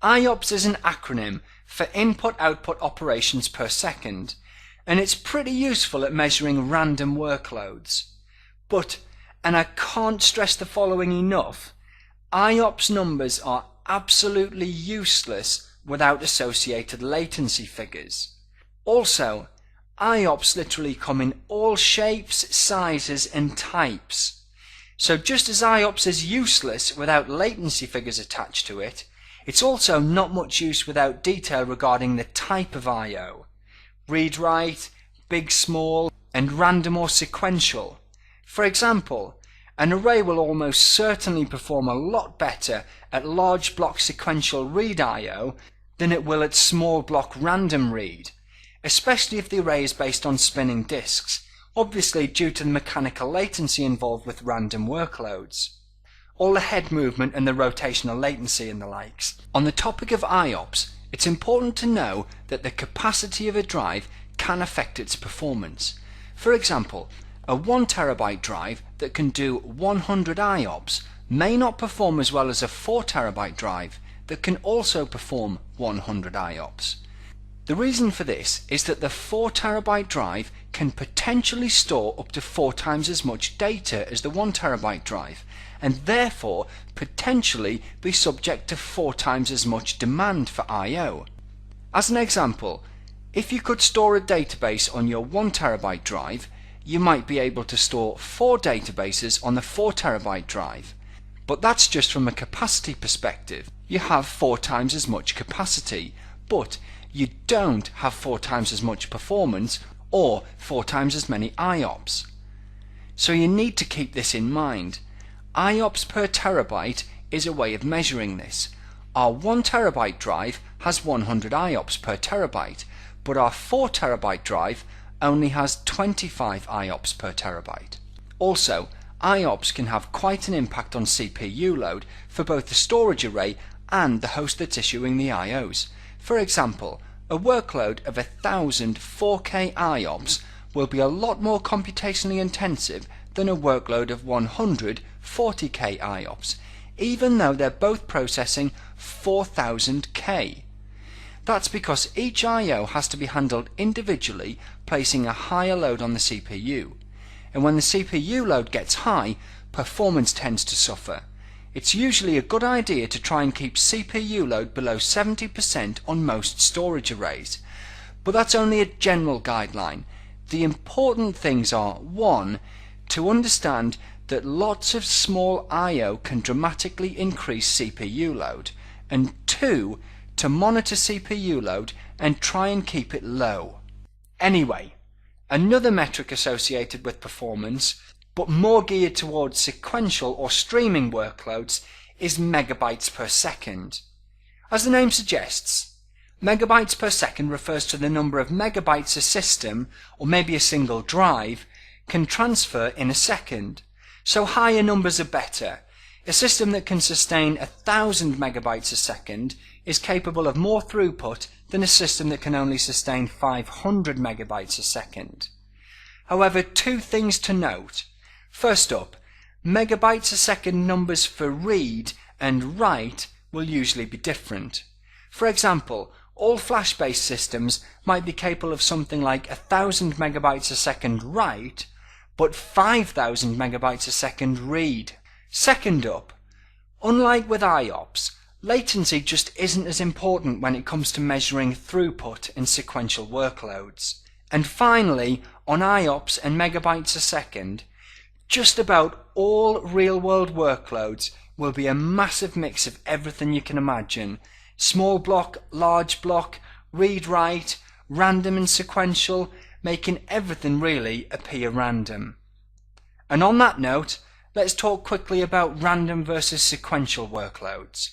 IOPS is an acronym for Input-Output Operations per Second, and it's pretty useful at measuring random workloads. But, and I can't stress the following enough, IOPS numbers are absolutely useless without associated latency figures. Also, IOPS literally come in all shapes, sizes and types. So just as IOPS is useless without latency figures attached to it, it's also not much use without detail regarding the type of I/O. Read-write, big, small, and random or sequential. For example, an array will almost certainly perform a lot better at large block sequential read I/O than it will at small block random read, especially if the array is based on spinning disks, obviously due to the mechanical latency involved with random workloads. All the head movement and the rotational latency and the likes. On the topic of IOPS, it's important to know that the capacity of a drive can affect its performance. For example, a 1 TB drive that can do 100 IOPS may not perform as well as a 4 TB drive that can also perform 100 IOPS. The reason for this is that the 4 TB drive can potentially store up to 4 times as much data as the 1 TB drive, and therefore potentially be subject to 4 times as much demand for I/O. As an example, if you could store a database on your 1 TB drive, you might be able to store 4 databases on the 4 TB drive. But that's just from a capacity perspective. You have 4 times as much capacity, but you don't have 4 times as much performance or 4 times as many IOPS. So you need to keep this in mind. IOPS per terabyte is a way of measuring this. Our 1 TB drive has 100 IOPS per terabyte, but our 4 TB drive only has 25 IOPS per terabyte. Also, IOPS can have quite an impact on CPU load for both the storage array and the host that's issuing the IOs. For example, a workload of 1000 4K IOPS will be a lot more computationally intensive than a workload of 100 40K IOPS, even though they're both processing 4000K. That's because each I/O has to be handled individually, placing a higher load on the CPU. And when the CPU load gets high, performance tends to suffer. It's usually a good idea to try and keep CPU load below 70% on most storage arrays. But that's only a general guideline. The important things are: 1. To understand that lots of small I/O can dramatically increase CPU load, and 2. To monitor CPU load and try and keep it low. Anyway, another metric associated with performance, but more geared towards sequential or streaming workloads, is megabytes per second. As the name suggests, megabytes per second refers to the number of megabytes a system, or maybe a single drive, can transfer in a second. So higher numbers are better. A system that can sustain 1000 megabytes a second is capable of more throughput than a system that can only sustain 500 megabytes a second. However, 2 things to note. First up, megabytes a second numbers for read and write will usually be different. For example, all flash-based systems might be capable of something like 1000 megabytes a second write, but 5000 megabytes a second read. Second up, unlike with IOPS, latency just isn't as important when it comes to measuring throughput in sequential workloads. And finally, on IOPS and megabytes a second, just about all real-world workloads will be a massive mix of everything you can imagine. Small block, large block, read-write, random and sequential, making everything really appear random. And on that note, let's talk quickly about random versus sequential workloads.